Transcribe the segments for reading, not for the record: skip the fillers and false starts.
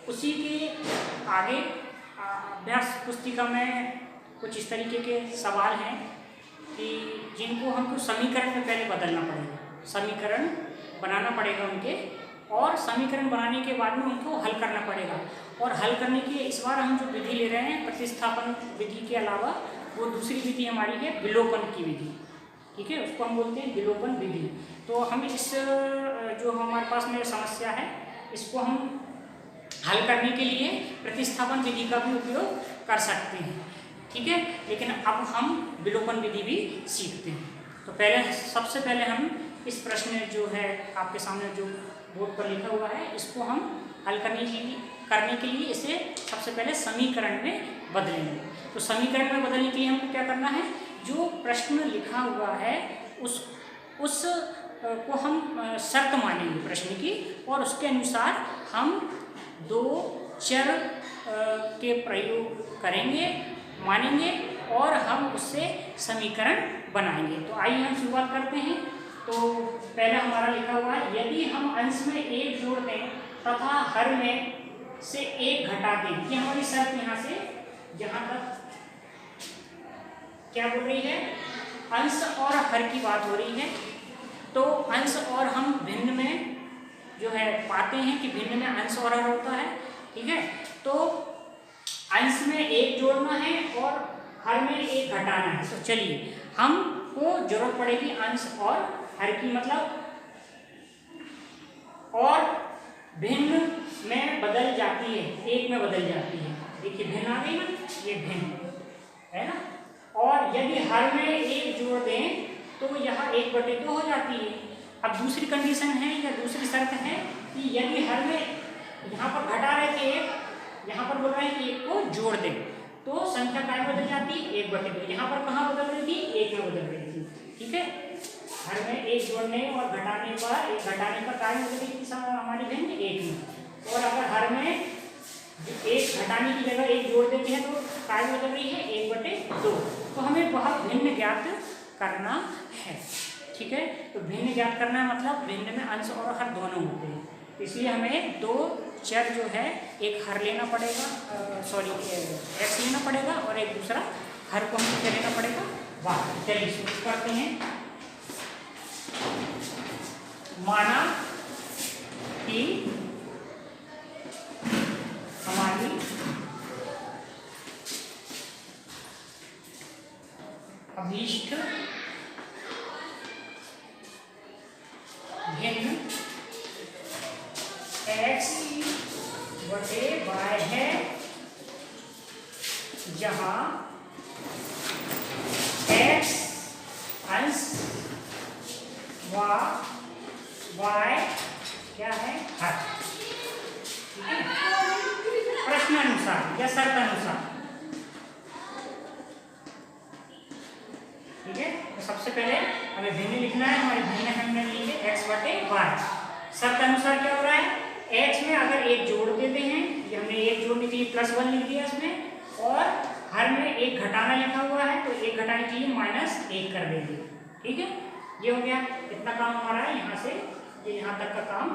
उसी के आगे अभ्यास पुस्तिका में कुछ इस तरीके के सवाल हैं कि जिनको हमको समीकरण में पहले बदलना पड़ेगा, समीकरण बनाना पड़ेगा उनके, और समीकरण बनाने के बाद में उनको हल करना पड़ेगा। और हल करने की इस बार हम जो विधि ले रहे हैं प्रतिस्थापन विधि के अलावा वो दूसरी विधि हमारी है विलोपन की विधि, ठीक है, उसको हम बोलते हैं विलोपन विधि। तो हम इस जो हमारे पास में समस्या है इसको हम हल करने के लिए प्रतिस्थापन विधि का भी उपयोग कर सकते हैं, ठीक है। लेकिन अब हम विलोपन विधि भी सीखते हैं। तो पहले सबसे पहले हम इस प्रश्न जो है आपके सामने जो बोर्ड पर लिखा हुआ है इसको हम हल करने के लिए इसे सबसे पहले समीकरण में बदलेंगे। तो समीकरण में बदलने के लिए हमको क्या करना है, जो प्रश्न लिखा हुआ है उस को हम शर्त मानेंगे प्रश्न की, और उसके अनुसार हम दो चर के प्रयोग करेंगे, मानेंगे, और हम उससे समीकरण बनाएंगे। तो आइए हम शुरुआत करते हैं। तो पहला हमारा लिखा हुआ है, यदि हम अंश में 1 जोड़ दें तथा हर में से 1 घटा दें। ये हमारी शर्त यहाँ से यहाँ तक क्या बोल रही है, अंश और हर की बात हो रही है। तो अंश और हम भिन्न में जो है पाते हैं कि भिन्न में अंश और हर होता है, ठीक है। तो अंश में 1 जोड़ना है और हर में 1 घटाना है। तो चलिए हमको जरूरत पड़ेगी अंश और हर की, मतलब और भिन्न में बदल जाती है, 1 में बदल जाती है। देखिए भिन्न आ गई ना, ये भिन्न है ना। और यदि हर में 1 जोड़ दें तो यहाँ 1/2 हो जाती है। अब दूसरी कंडीशन है या दूसरी शर्त है कि यदि हर में यहाँ पर घटा रहे थे 1, यहाँ पर बोल रहे हैं कि 1 को जोड़ दें तो संख्या क्या बदल जाती है, 1/2। यहाँ पर कहाँ बदल रही थी, 1 में बदल रही थी, ठीक है। हर में 1 जोड़ने और घटाने पर 1 घटाने पर काय बदल रही थी हमारी भिन्न 1 में। और अगर हर में 1 घटाने की जगह 1 जोड़ देते हैं तो काय बदल रही है, 1/2। तो हमें वह भिन्न ज्ञात करना है, ठीक है। तो भिन्न ज्ञात करना है मतलब भिन्न में अंश और हर दोनों होते हैं, इसलिए हमें 2 चर जो है, एक हर लेना पड़ेगा, एक्स लेना पड़ेगा, और एक दूसरा हर को हमको क्या लेना पड़ेगा, वाई। चलिए शुरू करते हैं। माना कि हमारी अभीष्ट भिन्न x/y है, जहां x अंश व y क्या है, हर, ठीक है। प्रश्न अनुसार या शर्त अनुसार, ठीक है। तो सबसे पहले हमें भिन्न लिखना है, हमारे भिन्न हमने लिखे x/y। शर्त अनुसार क्या हो रहा है, x में अगर 1 जोड़ देते हैं, ये हमने 1 जोड़ने के लिए +1 लिख दिया इसमें, और हर में 1 घटाना लिखा हुआ है तो 1 घटाने के लिए -1 कर देंगे, ठीक है। ये हो गया, इतना काम हमारा है, यहाँ से ये यहाँ तक का काम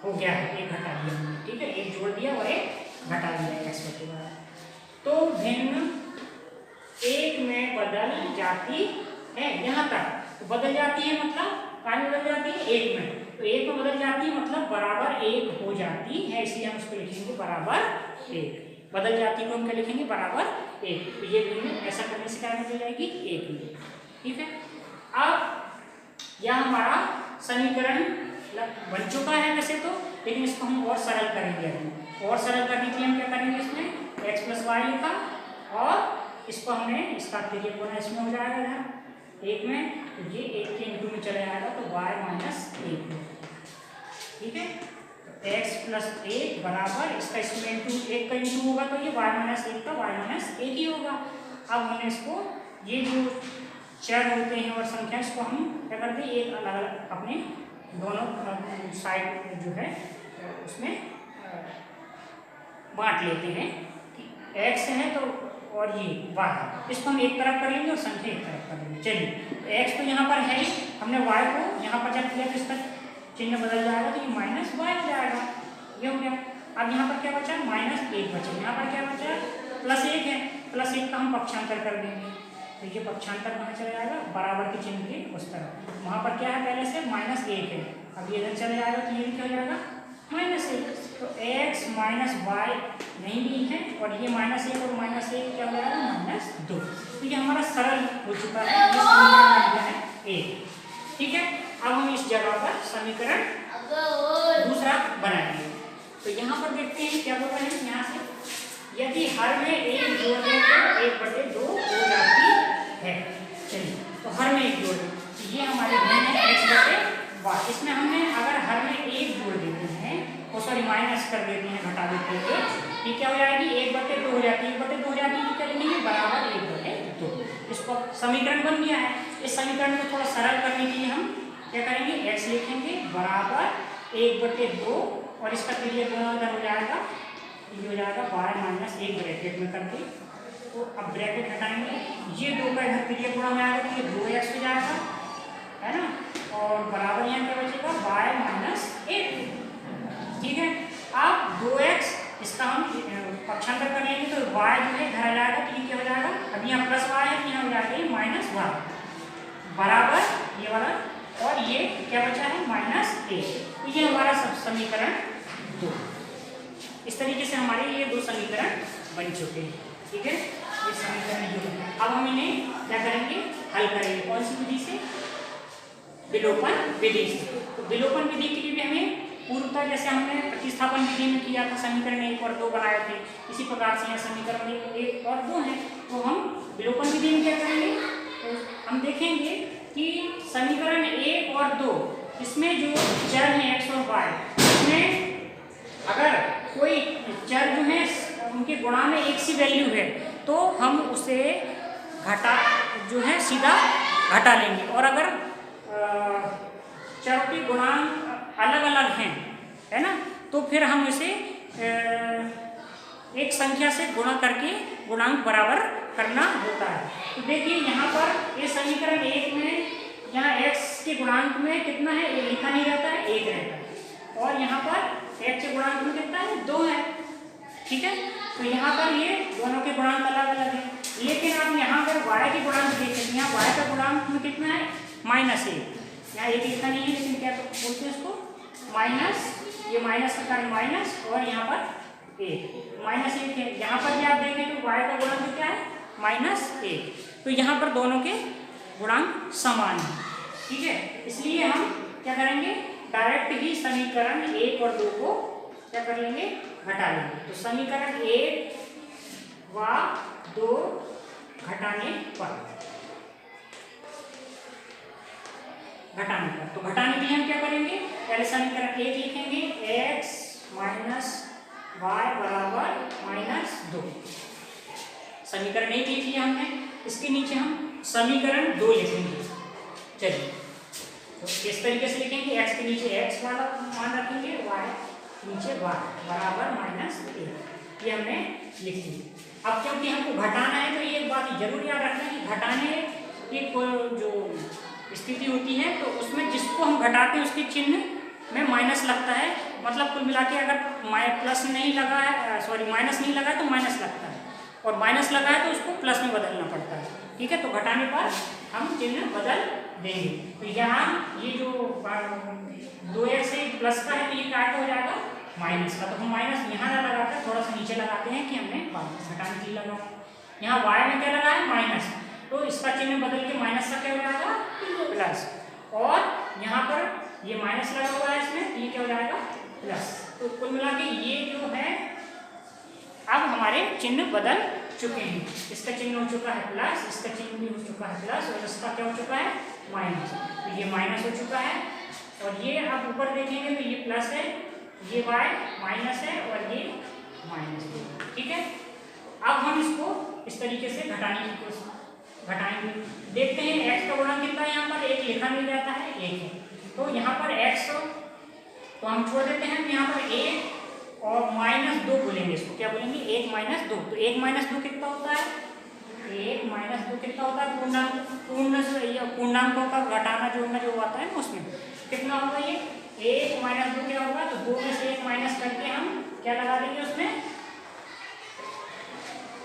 हो गया है, 1 घटा दिया हमने, ठीक है। 1 जोड़ दिया और 1 घटा दिया x/y। तो भिन्न 1 में बदल जाती है, यहाँ तक तो बदल जाती है, मतलब कहाँ में बदल जाती है, 1 में। तो 1 में बदल जाती है मतलब बराबर 1 हो जाती है, इसलिए हम उसको लिखेंगे बराबर 1। बदल जाती को हम क्या लिखेंगे, बराबर 1। तो ये भिन्न ऐसा करने से क्या बदल जाएगी, 1, ठीक है। अब यह हमारा समीकरण बन चुका है वैसे तो, लेकिन इसको हम और सरल करेंगे अभी। और सरल करने के लिए हम क्या करेंगे, इसमें x+y लिखा, और इसको हमने इसका तिर्यक कोना इसमें हो जाएगा यहाँ 1 में, तो ये 1 के इंटू में चले आएगा तो y-1, ठीक है। तो x+1 बराबर इसका इसमें इंटू 1 का इंटू होगा तो ये y-1 का y-1 ही होगा। अब हमने इसको ये जो चर होते हैं और संख्या, इसको हम क्या करते हैं, एक अलग अलग अपने दोनों साइड जो है उसमें बांट लेते हैं कि x है तो और ये y है, इसको हम एक तरफ कर लेंगे और संख्या एक तरफ कर लेंगे। चलिए तो x तो यहाँ पर है, हमने y को यहाँ पर जब किया तो इसका चिन्ह बदल जाएगा तो ये -y हो जाएगा, ये हो गया। अब यहाँ पर क्या बचा, -1 बचा। यहाँ पर क्या बचा, +1 है, +1 का हम पक्षांतर कर देंगे, तो ये पक्षांतर कहाँ चला जाएगा, बराबर के चिन्ह के उस तरफ। वहाँ पर क्या है, पहले से -1 है, अब ये इधर चला जाएगा तो ये क्या हो जाएगा, -1। तो x माइनस वाई नहीं भी है, और ये -1 और -1 क्या हो जाएगा, -2। तो ये हमारा सरल हो चुका है, ये समीकरण बन गया है 1। ठीक है, अब हम इस जगह पर समीकरण दूसरा बनाएंगे। तो यहाँ पर देखते हैं क्या बोल रहे हैं, यहाँ से यदि हर में एक जोड़ दें तो 1/2 हो जाती है। चलिए, तो हर में एक जोड़ दें, तो ये हमारे भिन्न है x/y। इसमें हमने अगर हर में एक जोड़ देते हैं, तो सॉरी माइनस कर देते हैं, घटा देते हैं, ये क्या हो जाएगी, 1/2 हो जाती है। 1/2 हो जाती है, क्या लिखेंगे, बराबर 1/2। इसको समीकरण बन गया है। इस समीकरण को थोड़ा सरल करने के लिए हम क्या करेंगे, x लिखेंगे बराबर 1/2, और इसका पीरियड दोनों इधर हो जाएगा, ये हो जाएगा y - 1 ब्रैकेट में करके। तो अब ब्रैकेट हटाएंगे, ये 2 का इधर पीरियड गुणा में आएगा, तो ये 2x हो जाएगा, है ना, और बराबर यहाँ क्या बचेगा, y - 1। ठीक है, अब 2x इसका हम पक्षांतर कर लेंगे, तो y जो है इधर आ जाएगा, तो ये क्या हो जाएगा, अब यहाँ +y है, यहाँ हो जाएगा ये -y बराबर ये वाला, और ये क्या बचा है, -1। तो ये हमारा सब समीकरण 2। इस तरीके से हमारे ये 2 समीकरण बन चुके हैं। ठीक है, ये समीकरण 2। अब हम इन्हें क्या करेंगे, हल करेंगे, कौन सी विधि से, विलोपन विधि से। तो विलोपन विधि के लिए भी हमें पूर्वतः जैसे हमने प्रतिस्थापन विधि में किया था, समीकरण 1 और 2 बनाए थे, इसी प्रकार से यहाँ समीकरण 1 और 2 है। तो हम विलोपन विधि में क्या करेंगे, तो हम देखेंगे कि समीकरण 1 और 2 इसमें जो चर हैं x और y, इसमें अगर कोई चर जो है उनके गुणा में एक सी वैल्यू है, तो हम उसे घटा जो है सीधा घटा लेंगे, और अगर चरों के गुणांक अलग अलग हैं, है ना, तो फिर हम इसे एक संख्या से गुणा करके गुणांक बराबर करना होता है। तो देखिए यहाँ पर ये समीकरण 1 में यहाँ x के गुणांक में कितना है, ये लिखा नहीं रहता है, 1 रहता है, और यहाँ पर x के गुणांक में कितना है, 2 है। ठीक है, तो यहाँ पर ये दोनों के गुणांक अलग अलग है, लेकिन आप यहाँ पर y के गुणांक देखें, यहाँ y का गुणांक में कितना है, -1। यहाँ 1 लिखा नहीं है, लेकिन क्या बोलते हैं इसको, माइनस, ये माइनस का कारण माइनस, और यहाँ पर 1 -1 है। यहाँ पर भी आप देखें तो y का गुणांक क्या है, -1। तो यहाँ पर दोनों के गुणांक समान है। ठीक है, इसलिए हम क्या करेंगे, डायरेक्ट ही समीकरण 1 और 2 को क्या कर लेंगे, घटा लेंगे। तो समीकरण 1 व 2 घटाने पर, तो घटाने के लिए हम क्या करेंगे, पहले समीकरण 1 लिखेंगे, x - y बराबर -2। समीकरण 1 लिख लिया हमने, इसके नीचे हम समीकरण 2 लिखेंगे। चलिए, तो इस तरीके से लिखेंगे, x के नीचे x वाला मान रखेंगे, y नीचे y बराबर -1। ये हमने लिख लिया। अब क्योंकि हमको घटाना है, तो ये बात जरूर याद रखना है कि घटाने की जो स्थिति होती है, तो उसमें जिसको हम घटाते हैं उसके चिन्ह में माइनस लगता है। मतलब कुल मिला के अगर प्लस नहीं लगा है, सॉरी माइनस नहीं लगा है तो माइनस लगता है, और माइनस लगा है तो उसको प्लस में बदलना पड़ता है। ठीक है, तो घटाने पर हम चिन्ह बदल देंगे। तो यहाँ ये जो 2x है प्लस का है, तो ये काट हो जाएगा माइनस का, तो हम माइनस यहाँ ना लगाकर थोड़ा सा नीचे लगाते हैं कि हमने माइनस घटाने के लिए लगाया। यहाँ y में क्या लगा है, माइनस, तो इसका चिन्ह बदल के माइनस का क्या हो जाएगा, प्लस, और यहाँ पर ये माइनस लगा हुआ है इसमें, तो ये क्या हो जाएगा, प्लस। तो कुल मिला के ये जो है अब हमारे चिन्ह बदल चुके हैं। इसका चिन्ह हो चुका है प्लस, इसका चिन्ह भी हो चुका है प्लस, और इसका क्या हो चुका है, माइनस। तो ये माइनस हो चुका है, और ये आप ऊपर देखेंगे तो ये प्लस है, ये y माइनस है, और ये माइनस है। ठीक है, अब हम इसको इस तरीके से घटाने की कोशिश घटाएंगे। देखते हैं x का गुणा कितना है, यहाँ पर 1 लिखा नहीं जाता है, 1 है, तो यहाँ पर x तो हम छोड़ देते हैं, यहाँ पर 1 और -2 बोलेंगे, इसको क्या बोलेंगे, 1 - 2। तो 1 - 2 कितना होता है, 1 - 2 कितना होता है, पूर्णांकों का घटाना जोड़ना जो आता है ना, उसमें कितना होगा, ये 1 - 2 क्या होगा, तो 2 में से 1 माइनस करके हम क्या लगा देंगे उसमें,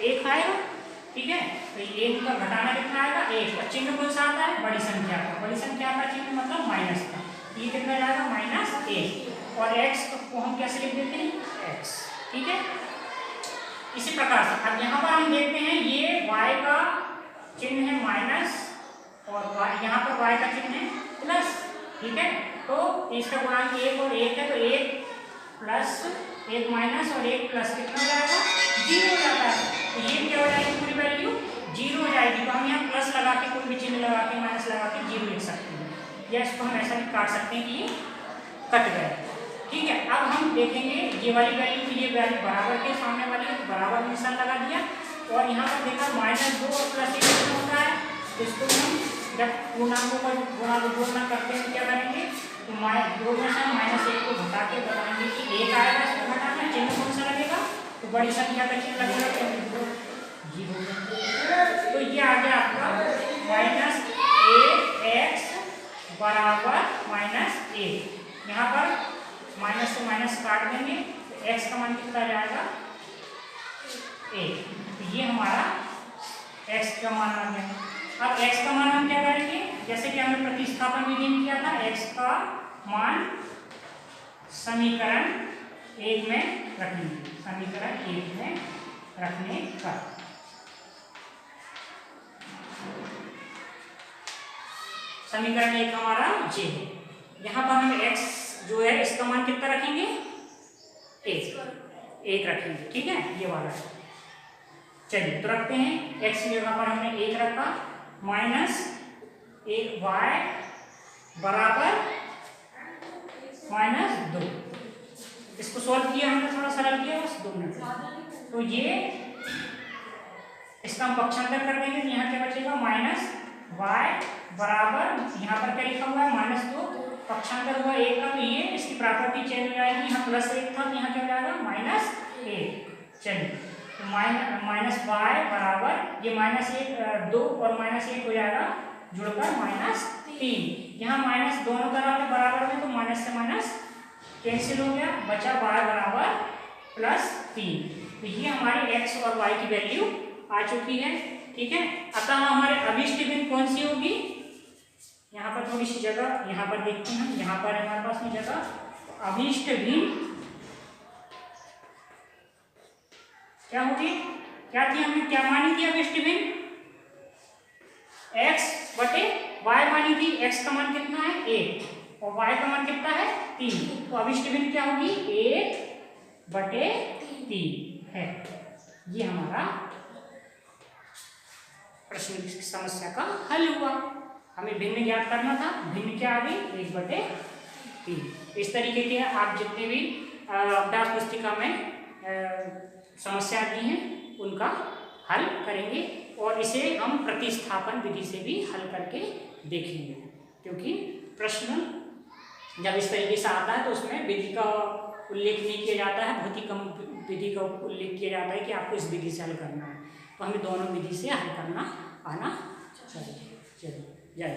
1 आएगा, ठीक है। तो 1 का घटाना कितना आएगा, 1, और चिन्ह कौन सा आता है, बड़ी संख्या का, बड़ी संख्या का चिन्ह मतलब माइनस का, ये कितना जाएगा -1, और x को हम कैसे लिख देते हैं, x, ठीक है। इसी प्रकार से अब यहाँ पर हम देखते हैं ये y का चिन्ह है माइनस और यहाँ पर y का चिन्ह है प्लस, ठीक है। तो इसका गुणांक 1 और 1 है, तो 1 प्लस 1 माइनस और 1 प्लस कितना हो जाएगा, 0 हो जाता है। तो ये क्या हो जाएगी, पूरी वैल्यू 0 हो जाएगी। तो हम यहाँ प्लस लगा के कोई भी चिन्ह लगा के माइनस लगा के 0 लिख सकते हैं, या इसको हम ऐसा भी काट सकते हैं कि ये कट गए, ठीक है। अब हम देखेंगे ये वाली वैल्यू की, ये वैल्यू बराबर के सामने वाली बराबर निशान लगा दिया, और यहाँ पर देखा -2 और +1 कितना होता है। तो इसको हम जब पूर्णांकों का जोड़ना करते हैं क्या करेंगे, तो -2 में से -1 को घटा के बताएंगे कि 1 आएगा, इसको घटाना चिन्ह कौन सा लगेगा, तो बड़ी संख्या का चिन्ह लगेगा, तो 0। तो ये आ गया आपका -ax बराबर -1। यहाँ पर माइनस से माइनस काट देंगे, तो x का मान कितना जाएगा, 1। तो ये हमारा x का मान आ गया। अब x का मान हम क्या करेंगे, जैसे कि हमने प्रतिस्थापन विधि में किया था, x का मान समीकरण 1 में रखेंगे, समीकरण 1 में रखने का समीकरण 1 हमारा j है। यहाँ पर हम x जो है इसका मान कितना रखेंगे, 1 रखेंगे, ठीक है, ये वाला है। चलिए तो रखते हैं, x की जगह पर हमने 1 रखा, -1y बराबर -2। इसको सॉल्व किया हमने, थोड़ा सरल किया, बस 2 मिनट। तो ये इसका हम पक्षांतर कर देंगे, यहाँ क्या बचेगा, -y बराबर, यहाँ पर क्या लिखा हुआ है, -2, पक्षांतर हुआ 1 का, तो ये इसकी प्रॉपर्टी चेंज हो जाएगी, यहाँ +1 था तो यहाँ क्या हो जाएगा, -1। चलिए तो -y बराबर ये -1 2 और -1 हो जाएगा जुड़कर -3। यहाँ माइनस दोनों तरफ में बराबर में, तो माइनस से माइनस कैंसिल हो गया, बचा y बराबर +3। तो ये हमारी x और y की वैल्यू आ चुकी है, ठीक है। अतः हमारे अभिष्ट भिन्न कौन सी होगी, यहाँ पर थोड़ी सी जगह यहाँ पर देखते हैं, यहाँ पर हमारे पास में जगह, अभिष्ट भिन्न क्या होगी, क्या थी, हमने क्या मानी थी अभिष्ट भिन्न, x बटे y मानी थी। x का मान कितना है, 1, और y का मान कितना है, 3। तो अभिष्ट भिन्न क्या होगी, 1/3 है। ये हमारा प्रश्न की समस्या का हल हुआ। हमें भिन्न ज्ञात करना था, भिन्न क्या आ गई, 1/3। इस तरीके के आप जितने भी अभ्यास पुस्तिका में समस्या दी हैं उनका हल करेंगे, और इसे हम प्रतिस्थापन विधि से भी हल करके देखेंगे, क्योंकि प्रश्न जब इस तरीके से आता है तो उसमें विधि का उल्लेख नहीं किया जाता है, बहुत ही कम विधि का उल्लेख किया जाता है कि आपको इस विधि से हल करना है। तो हमें दोनों विधि से हल करना आना चाहिए। चलिए, जय।